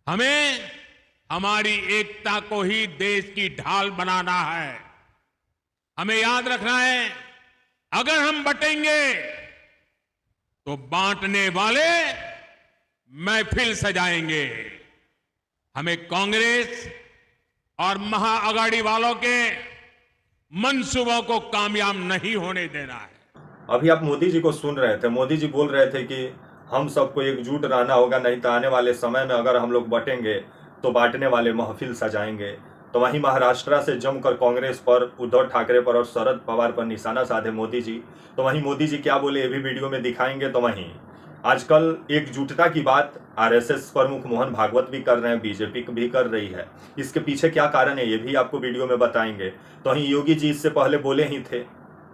हमें हमारी एकता को ही देश की ढाल बनाना है। हमें याद रखना है, अगर हम बटेंगे तो बांटने वाले महफिल सजाएंगे। हमें कांग्रेस और महाअघाड़ी वालों के मंसूबों को कामयाब नहीं होने देना है। अभी आप मोदी जी को सुन रहे थे। मोदी जी बोल रहे थे कि हम सबको एकजुट रहना होगा, नहीं तो आने वाले समय में अगर हम लोग बटेंगे तो बांटने वाले महफिल सजाएंगे। तो वहीं महाराष्ट्र से जमकर कांग्रेस पर, उद्धव ठाकरे पर और शरद पवार पर निशाना साधे मोदी जी। तो वहीं मोदी जी क्या बोले ये भी वीडियो में दिखाएंगे। तो वहीं आजकल एकजुटता की बात आरएसएस प्रमुख मोहन भागवत भी कर रहे हैं, बीजेपी भी कर रही है। इसके पीछे क्या कारण है ये भी आपको वीडियो में बताएंगे। तो वहीं योगी जी इससे पहले बोले ही थे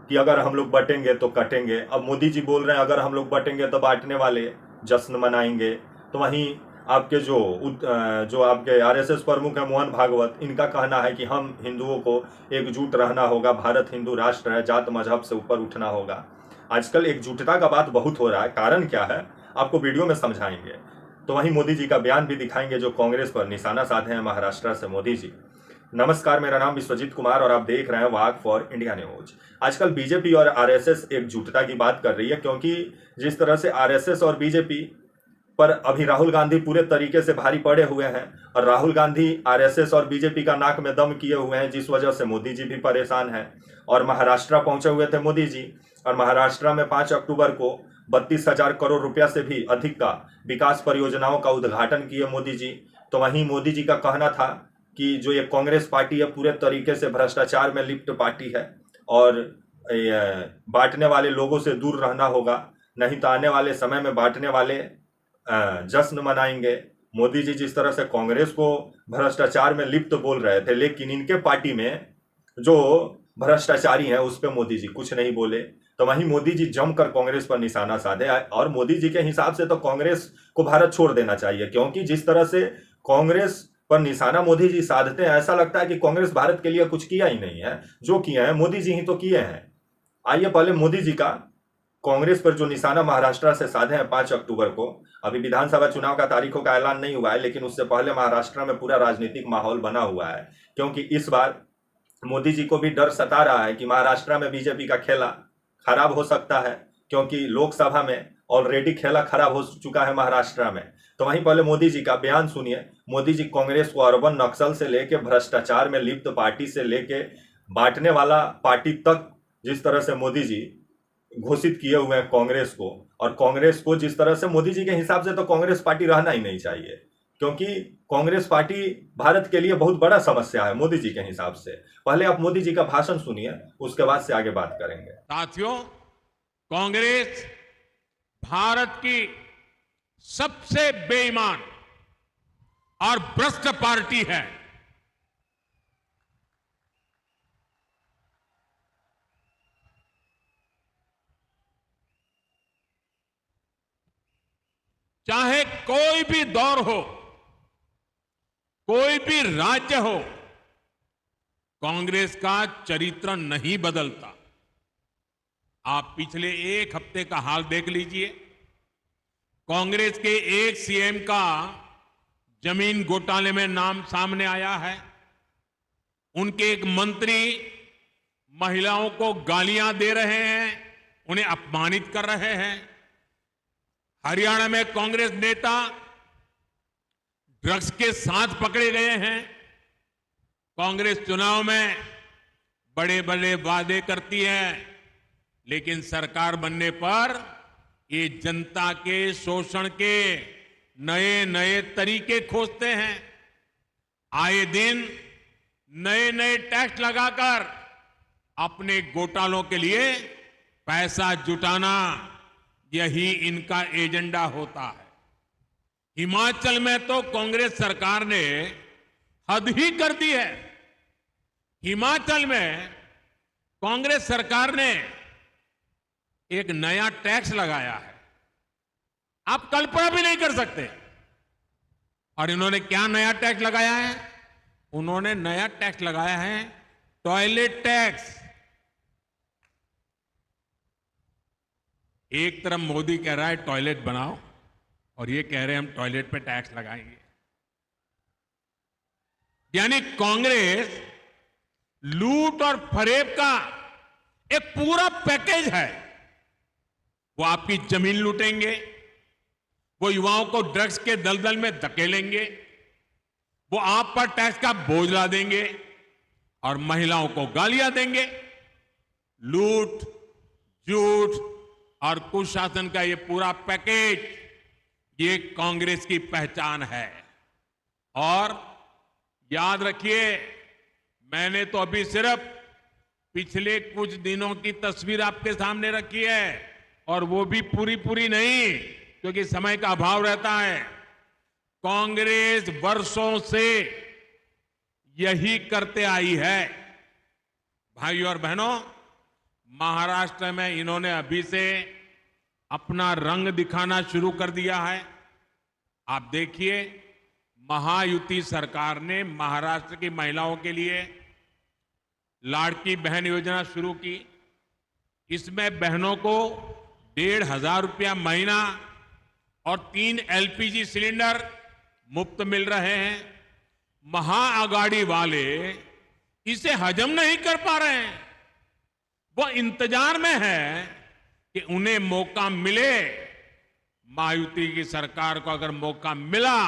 कि अगर हम लोग बटेंगे तो कटेंगे। अब मोदी जी बोल रहे हैं अगर हम लोग बटेंगे तो बांटने वाले जश्न मनाएंगे। तो वहीं आपके जो आपके आरएसएस प्रमुख है मोहन भागवत, इनका कहना है कि हम हिंदुओं को एकजुट रहना होगा, भारत हिंदू राष्ट्र है, जात मजहब से ऊपर उठना होगा। आजकल एकजुटता का बात बहुत हो रहा है, कारण क्या है आपको वीडियो में समझाएंगे। तो वहीं मोदी जी का बयान भी दिखाएंगे जो कांग्रेस पर निशाना साधे हैं महाराष्ट्र से मोदी जी। नमस्कार, मेरा नाम विश्वजीत कुमार और आप देख रहे हैं वाक फॉर इंडिया न्यूज। आजकल बीजेपी और आरएसएस एकजुटता की बात कर रही है, क्योंकि जिस तरह से आरएसएस और बीजेपी पर अभी राहुल गांधी पूरे तरीके से भारी पड़े हुए हैं और राहुल गांधी आरएसएस और बीजेपी का नाक में दम किए हुए हैं, जिस वजह से मोदी जी भी परेशान हैं। और महाराष्ट्र पहुंचे हुए थे मोदी जी और महाराष्ट्र में 5 अक्टूबर को 32,000 करोड़ रुपया से भी अधिक का विकास परियोजनाओं का उद्घाटन किए मोदी जी। तो वहीं मोदी जी का कहना था कि जो ये कांग्रेस पार्टी है पूरे तरीके से भ्रष्टाचार में लिप्त पार्टी है और बांटने वाले लोगों से दूर रहना होगा, नहीं तो आने वाले समय में बांटने वाले जश्न मनाएंगे। मोदी जी जिस तरह से कांग्रेस को भ्रष्टाचार में लिप्त बोल रहे थे, लेकिन इनके पार्टी में जो भ्रष्टाचारी हैं उस पर मोदी जी कुछ नहीं बोले। तो वहीं मोदी जी जमकर कांग्रेस पर निशाना साधे और मोदी जी के हिसाब से तो कांग्रेस को भारत छोड़ देना चाहिए, क्योंकि जिस तरह से कांग्रेस पर निशाना मोदी जी साधते हैं, ऐसा लगता है कि कांग्रेस भारत के लिए कुछ किया ही नहीं है। जो किए हैं मोदी जी ही तो किए हैं। आइए पहले मोदी जी का कांग्रेस पर जो निशाना महाराष्ट्र से साधे हैं 5 अक्टूबर को, अभी विधानसभा चुनाव का तारीखों का ऐलान नहीं हुआ है, लेकिन उससे पहले महाराष्ट्र में पूरा राजनीतिक माहौल बना हुआ है, क्योंकि इस बार मोदी जी को भी डर सता रहा है कि महाराष्ट्र में बीजेपी का खेला खराब हो सकता है, क्योंकि लोकसभा में ऑलरेडी खेला खराब हो चुका है महाराष्ट्र में। तो वहीं पहले मोदी जी का बयान सुनिए। मोदी जी कांग्रेस को अर्बन नक्सल से लेके भ्रष्टाचार में लिप्त पार्टी से लेके बांटने वाला पार्टी तक जिस तरह से मोदी जी घोषित किए हुए हैं कांग्रेस को, और कांग्रेस को जिस तरह से मोदी जी के हिसाब से तो कांग्रेस पार्टी रहना ही नहीं चाहिए, क्योंकि कांग्रेस पार्टी भारत के लिए बहुत बड़ा समस्या है मोदी जी के हिसाब से। पहले आप मोदी जी का भाषण सुनिए, उसके बाद से आगे बात करेंगे। साथियों, कांग्रेस भारत की सबसे बेईमान और भ्रष्ट पार्टी है। चाहे कोई भी दौर हो, कोई भी राज्य हो, कांग्रेस का चरित्र नहीं बदलता। आप पिछले एक हफ्ते का हाल देख लीजिए। कांग्रेस के एक सीएम का जमीन घोटाले में नाम सामने आया है। उनके एक मंत्री महिलाओं को गालियां दे रहे हैं, उन्हें अपमानित कर रहे हैं। हरियाणा में कांग्रेस नेता ड्रग्स के साथ पकड़े गए हैं। कांग्रेस चुनाव में बड़े बड़े वादे करती है, लेकिन सरकार बनने पर ये जनता के शोषण के नए नए तरीके खोजते हैं। आए दिन नए नए टैक्स लगाकर अपने घोटालों के लिए पैसा जुटाना, यही इनका एजेंडा होता है। हिमाचल में तो कांग्रेस सरकार ने हद ही कर दी है। हिमाचल में कांग्रेस सरकार ने एक नया टैक्स लगाया है, आप कल्पना भी नहीं कर सकते। और इन्होंने क्या नया टैक्स लगाया है? उन्होंने नया टैक्स लगाया है टॉयलेट टैक्स। एक तरफ मोदी कह रहा है टॉयलेट बनाओ, और ये कह रहे हैं हम टॉयलेट पे टैक्स लगाएंगे। यानी कांग्रेस लूट और फरेब का एक पूरा पैकेज है। वो आपकी जमीन लूटेंगे, वो युवाओं को ड्रग्स के दलदल में धकेलेंगे, वो आप पर टैक्स का बोझ ला देंगे और महिलाओं को गालियां देंगे। लूट, झूठ और कुशासन का ये पूरा पैकेज, ये कांग्रेस की पहचान है। और याद रखिए, मैंने तो अभी सिर्फ पिछले कुछ दिनों की तस्वीर आपके सामने रखी है, और वो भी पूरी नहीं, क्योंकि समय का अभाव रहता है। कांग्रेस वर्षों से यही करते आई है। भाइयों और बहनों, महाराष्ट्र में इन्होंने अभी से अपना रंग दिखाना शुरू कर दिया है। आप देखिए, महायुति सरकार ने महाराष्ट्र की महिलाओं के लिए लाड़की बहन योजना शुरू की। इसमें बहनों को 1,500 रुपया महीना और 3 एलपीजी सिलेंडर मुफ्त मिल रहे हैं। महाआघाड़ी वाले इसे हजम नहीं कर पा रहे हैं। वो इंतजार में है कि उन्हें मौका मिले। महायुति की सरकार को अगर मौका मिला,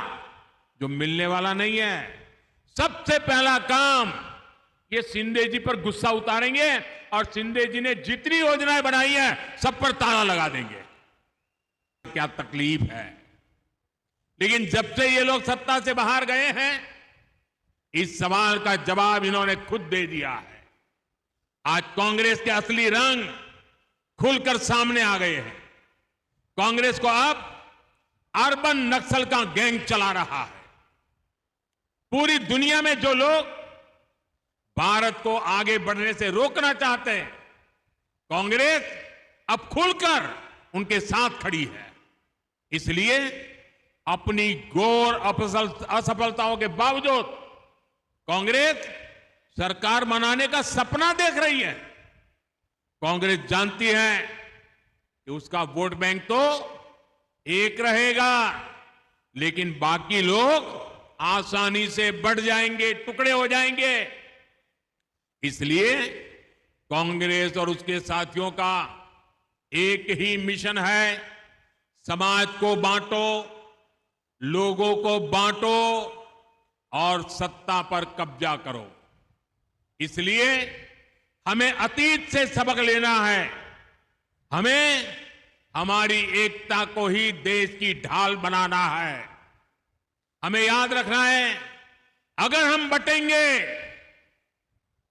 जो मिलने वाला नहीं है, सबसे पहला काम ये शिंदे जी पर गुस्सा उतारेंगे और शिंदे जी ने जितनी योजनाएं बनाई है सब पर ताला लगा देंगे। क्या तकलीफ है। लेकिन जब से ये लोग सत्ता से बाहर गए हैं, इस सवाल का जवाब इन्होंने खुद दे दिया है। आज कांग्रेस के असली रंग खुलकर सामने आ गए हैं। कांग्रेस को अब अर्बन नक्सल का गैंग चला रहा है। पूरी दुनिया में जो लोग भारत को आगे बढ़ने से रोकना चाहते हैं, कांग्रेस अब खुलकर उनके साथ खड़ी है। इसलिए अपनी घोर असफलताओं के बावजूद कांग्रेस सरकार बनाने का सपना देख रही है। कांग्रेस जानती है कि उसका वोट बैंक तो एक रहेगा, लेकिन बाकी लोग आसानी से बढ़ जाएंगे, टुकड़े हो जाएंगे। इसलिए कांग्रेस और उसके साथियों का एक ही मिशन है, समाज को बांटो, लोगों को बांटो और सत्ता पर कब्जा करो। इसलिए हमें अतीत से सबक लेना है। हमें हमारी एकता को ही देश की ढाल बनाना है। हमें याद रखना है, अगर हम बटेंगे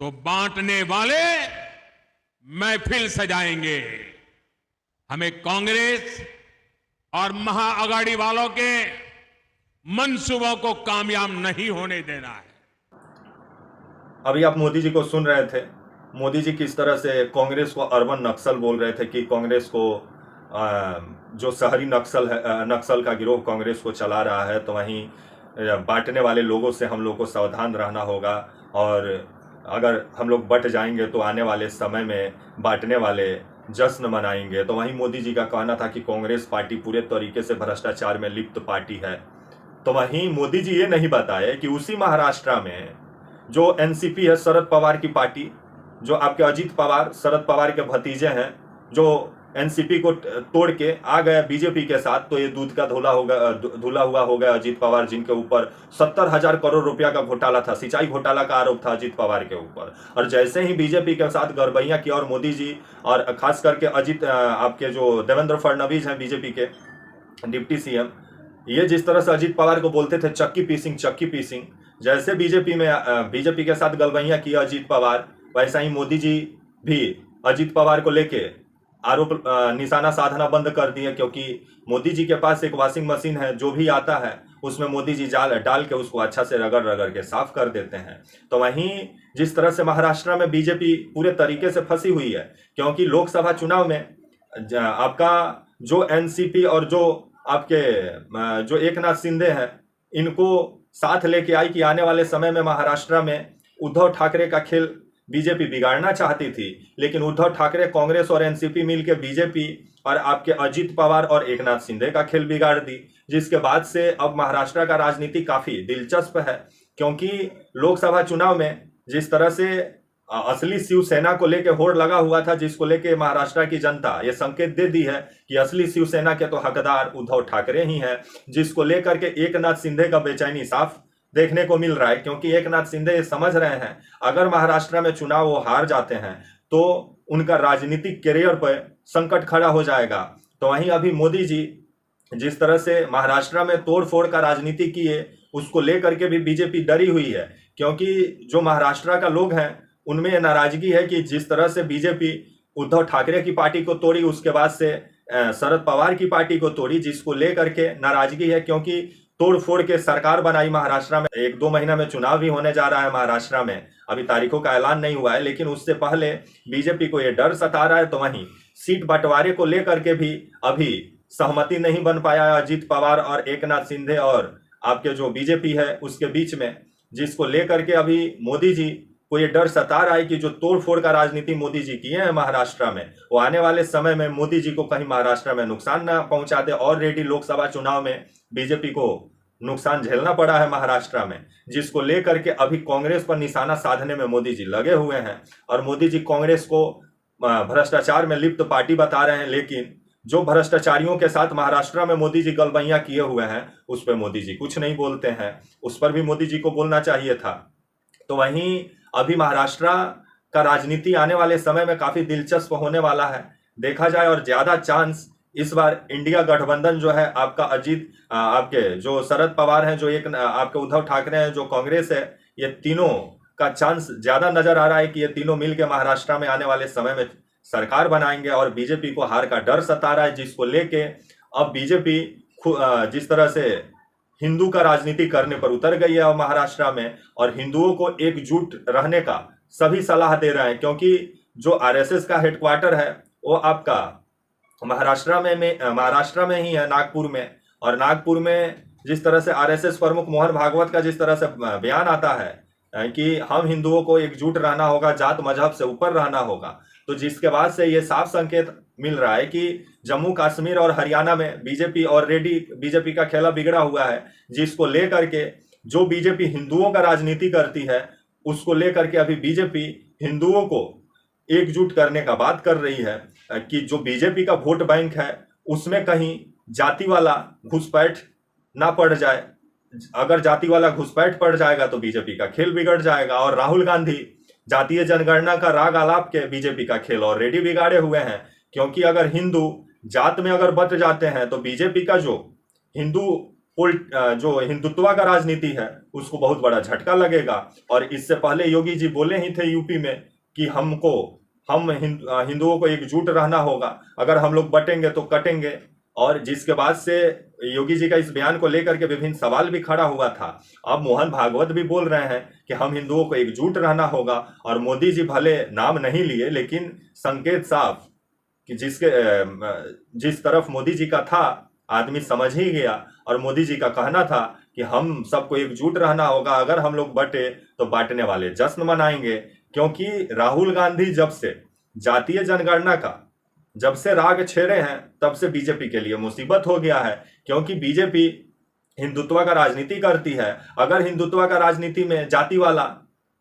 तो बांटने वाले महफिल सजाएंगे। हमें कांग्रेस और महाआघाड़ी वालों के मंसूबों को कामयाब नहीं होने देना है। अभी आप मोदी जी को सुन रहे थे। मोदी जी किस तरह से कांग्रेस को अर्बन नक्सल बोल रहे थे कि कांग्रेस को जो शहरी नक्सल है, नक्सल का गिरोह कांग्रेस को चला रहा है, तो वहीं बांटने वाले लोगों से हम लोग को सावधान रहना होगा। और अगर हम लोग बट जाएंगे तो आने वाले समय में बांटने वाले जश्न मनाएंगे। तो वहीं मोदी जी का कहना था कि कांग्रेस पार्टी पूरे तरीके से भ्रष्टाचार में लिप्त पार्टी है। तो वहीं मोदी जी ये नहीं बताए कि उसी महाराष्ट्र में जो एनसीपी है, शरद पवार की पार्टी, जो आपके अजीत पवार, शरद पवार के भतीजे हैं, जो एनसीपी को तोड़ के आ गए बीजेपी के साथ, तो ये दूध का धुला हुआ हो गया अजीत पवार, जिनके ऊपर 70,000 करोड़ रुपया का घोटाला था, सिंचाई घोटाला का आरोप था अजीत पवार के ऊपर। और जैसे ही बीजेपी के साथ गड़बैयां की और मोदी जी और खास करके अजीत, आपके जो देवेंद्र फडणवीस हैं बीजेपी के डिप्टी सीएम, ये जिस तरह से अजीत पवार को बोलते थे चक्की पीसिंग, जैसे बीजेपी के साथ गलबैयां किया अजीत पवार, वैसा ही मोदी जी भी अजीत पवार को लेके आरोप निशाना साधना बंद कर दिए। क्योंकि मोदी जी के पास एक वॉशिंग मशीन है, जो भी आता है उसमें मोदी जी डाल के उसको अच्छा से रगड़ के साफ कर देते हैं। तो वहीं जिस तरह से महाराष्ट्र में बीजेपी पूरे तरीके से फंसी हुई है, क्योंकि लोकसभा चुनाव में आपका जो एनसीपी और जो आपके जो एकनाथ शिंदे हैं, इनको साथ लेके आई कि आने वाले समय में महाराष्ट्र में उद्धव ठाकरे का खेल बीजेपी बिगाड़ना चाहती थी। लेकिन उद्धव ठाकरे, कांग्रेस और एनसीपी मिलकर बीजेपी और आपके अजीत पवार और एकनाथ शिंदे का खेल बिगाड़ दी, जिसके बाद से अब महाराष्ट्र का राजनीति काफी दिलचस्प है। क्योंकि लोकसभा चुनाव में जिस तरह से असली शिवसेना को लेके होड़ लगा हुआ था, जिसको लेके महाराष्ट्र की जनता ये संकेत दे दी है कि असली शिवसेना के तो हकदार उद्धव ठाकरे ही हैं, जिसको लेकर के एकनाथ शिंदे का बेचैनी साफ देखने को मिल रहा है। क्योंकि एकनाथ शिंदे समझ रहे हैं अगर महाराष्ट्र में चुनाव वो हार जाते हैं तो उनका राजनीतिक करियर पर संकट खड़ा हो जाएगा। तो वहीं अभी मोदी जी जिस तरह से महाराष्ट्र में तोड़फोड़ का राजनीति किए, उसको लेकर के भी बीजेपी डरी हुई है। क्योंकि जो महाराष्ट्र का लोग हैं उनमें यह नाराजगी है कि जिस तरह से बीजेपी उद्धव ठाकरे की पार्टी को तोड़ी, उसके बाद से शरद पवार की पार्टी को तोड़ी, जिसको लेकर के नाराजगी है। क्योंकि तोड़ फोड़ के सरकार बनाई महाराष्ट्र में। 1-2 महीना में चुनाव भी होने जा रहा है महाराष्ट्र में, अभी तारीखों का ऐलान नहीं हुआ है, लेकिन उससे पहले बीजेपी को यह डर सता रहा है। तो वहीं सीट बंटवारे को लेकर के भी अभी सहमति नहीं बन पाया अजीत पवार और एकनाथ शिंदे और आपके जो बीजेपी है उसके बीच में, जिसको लेकर के अभी मोदी जी को ये डर सता रहा है कि जो तोड़फोड़ का राजनीति मोदी जी किए हैं महाराष्ट्र में, वो आने वाले समय में मोदी जी को कहीं महाराष्ट्र में नुकसान ना पहुंचा दे। ऑलरेडी लोकसभा चुनाव में बीजेपी को नुकसान झेलना पड़ा है महाराष्ट्र में, जिसको लेकर के अभी कांग्रेस पर निशाना साधने में मोदी जी लगे हुए हैं। और मोदी जी कांग्रेस को भ्रष्टाचार में लिप्त पार्टी बता रहे हैं, लेकिन जो भ्रष्टाचारियों के साथ महाराष्ट्र में मोदी जी गलबैया किए हुए हैं उस पर मोदी जी कुछ नहीं बोलते हैं, उस पर भी मोदी जी को बोलना चाहिए था। तो वहीं अभी महाराष्ट्र का राजनीति आने वाले समय में काफी दिलचस्प होने वाला है देखा जाए। और ज्यादा चांस इस बार इंडिया गठबंधन जो है आपका अजीत, आपके जो शरद पवार हैं, जो एक आपके उद्धव ठाकरे हैं, जो कांग्रेस है, ये तीनों का चांस ज्यादा नजर आ रहा है कि ये तीनों मिलकर महाराष्ट्र में आने वाले समय में सरकार बनाएंगे। और बीजेपी को हार का डर सता रहा है, जिसको लेके अब बीजेपी जिस तरह से हिंदू का राजनीति करने पर उतर गई है महाराष्ट्र में, और हिंदुओं को एकजुट रहने का सभी सलाह दे रहे हैं। क्योंकि जो आरएसएस का हेडक्वार्टर है वो आपका महाराष्ट्र में ही है, नागपुर में। और नागपुर में जिस तरह से आरएसएस प्रमुख मोहन भागवत का जिस तरह से बयान आता है कि हम हिंदुओं को एकजुट रहना होगा, जात मजहब से ऊपर रहना होगा, तो जिसके बाद से ये साफ संकेत मिल रहा है कि जम्मू कश्मीर और हरियाणा में बीजेपी का खेला बिगड़ा हुआ है, जिसको लेकर के जो बीजेपी हिंदुओं का राजनीति करती है उसको लेकर के अभी बीजेपी हिंदुओं को एकजुट करने का बात कर रही है कि जो बीजेपी का वोट बैंक है उसमें कहीं जाति वाला घुसपैठ ना पड़ जाए। अगर जाति वाला घुसपैठ पड़ जाएगा तो बीजेपी का खेल बिगड़ जाएगा। और राहुल गांधी जातीय जनगणना का राग आलाप के बीजेपी का खेल ऑलरेडी बिगाड़े हुए हैं। क्योंकि अगर हिंदू जात में अगर बट जाते हैं तो बीजेपी का जो हिंदुत्व का राजनीति है उसको बहुत बड़ा झटका लगेगा। और इससे पहले योगी जी बोले ही थे यूपी में कि हम हिंदुओं को एकजुट रहना होगा, अगर हम लोग बटेंगे तो कटेंगे। और जिसके बाद से योगी जी का इस बयान को लेकर के विभिन्न सवाल भी खड़ा हुआ था। अब मोहन भागवत भी बोल रहे हैं कि हम हिंदुओं को एकजुट रहना होगा। और मोदी जी भले नाम नहीं लिए, लेकिन संकेत साफ कि जिस तरफ मोदी जी का था आदमी समझ ही गया। और मोदी जी का कहना था कि हम सबको एकजुट रहना होगा, अगर हम लोग बटे तो बांटने वाले जश्न मनाएंगे। क्योंकि राहुल गांधी जब से जातीय जनगणना का जब से राग छेड़े हैं तब से बीजेपी के लिए मुसीबत हो गया है। क्योंकि बीजेपी हिंदुत्व का राजनीति करती है, अगर हिंदुत्व का राजनीति में जाति वाला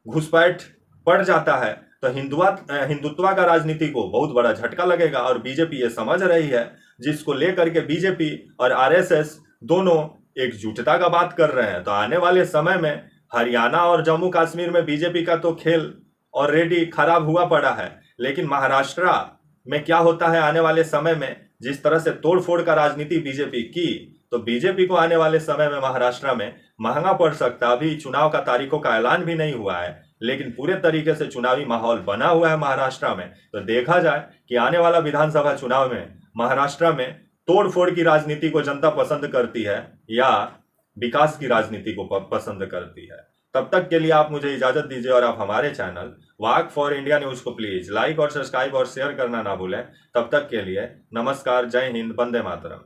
घुसपैठ पड़ जाता है तो हिंदुत्व का राजनीति को बहुत बड़ा झटका लगेगा। और बीजेपी ये समझ रही है, जिसको लेकर के बीजेपी और आरएसएस दोनों एकजुटता का बात कर रहे हैं। तो आने वाले समय में हरियाणा और जम्मू कश्मीर में बीजेपी का तो खेल ऑलरेडी खराब हुआ पड़ा है, लेकिन महाराष्ट्र में क्या होता है आने वाले समय में, जिस तरह से तोड़फोड़ का राजनीति बीजेपी की, तो बीजेपी को आने वाले समय में महाराष्ट्र में महंगा पड़ सकता है। अभी चुनाव का तारीखों का ऐलान भी नहीं हुआ है, लेकिन पूरे तरीके से चुनावी माहौल बना हुआ है महाराष्ट्र में। तो देखा जाए कि आने वाला विधानसभा चुनाव में महाराष्ट्र में तोड़फोड़ की राजनीति को जनता पसंद करती है या विकास की राजनीति को पसंद करती है। तब तक के लिए आप मुझे इजाजत दीजिए और आप हमारे channel walk for India news को प्लीज लाइक और सब्सक्राइब और शेयर करना ना भूलें। तब तक के लिए नमस्कार, जय हिंद, वंदे मातरम।